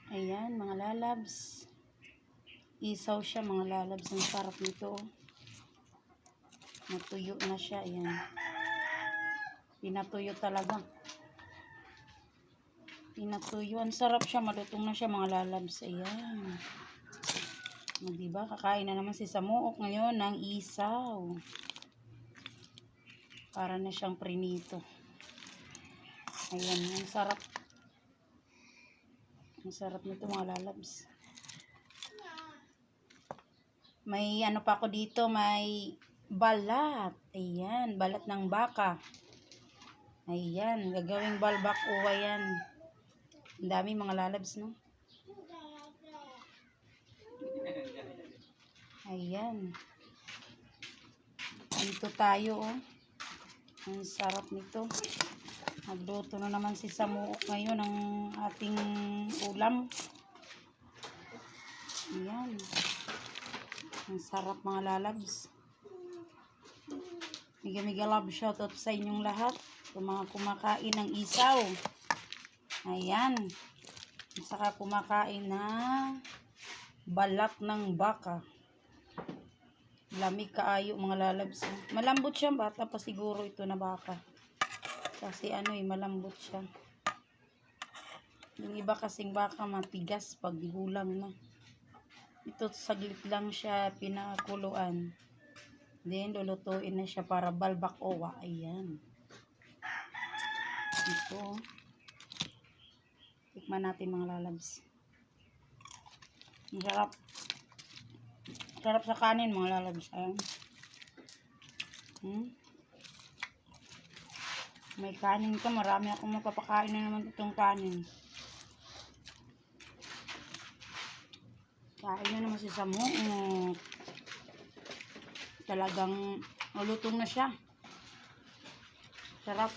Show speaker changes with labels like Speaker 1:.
Speaker 1: Ayan, mga lalabs. Isaw siya, mga lalabs. Ang sarap nito. Natuyo na siya. Ayan. Pinatuyo talaga. Pinatuyo. Ang sarap siya. Malutong na siya, mga lalabs. Ayan. Diba? Kakain na naman si Samuok ngayon ng isaw. Para na siyang prinito. Ayan. Ang sarap. Ang sarap nito, mga lalabs. May ano pa ako dito, may balat. Ayan, balat ng baka. Ayan, gagawing balbacoa yan. Ang dami, mga lalabs, no? Ayan. Dito tayo, oh. Ang sarap nito. Nagluto na naman si Samuok ngayon ng ating ulam. Ayan. Ang sarap, mga lalabs. Miga love shoutout sa inyong lahat. Sa mga kumakain ng isaw. Ayan. At saka kumakain ng balat ng baka. Lamig kaayo, mga lalabs. Malambot siya, bata pa siguro ito na baka. Kasi malambot siya. Yung iba kasing baka matigas pag gulang na. Ito saglit lang siya pinakuluan. Then lulutuin na siya para balbacoa. Ayan. Ito. Tikman natin, mga lalabs. Ang sarap. Sarap sa kanin, mga lalabs. Ayan. May kanin ka. Marami akong mapapakain na naman itong kanin. Kain na naman si Samuok. Talagang lulutong na siya. Sarap.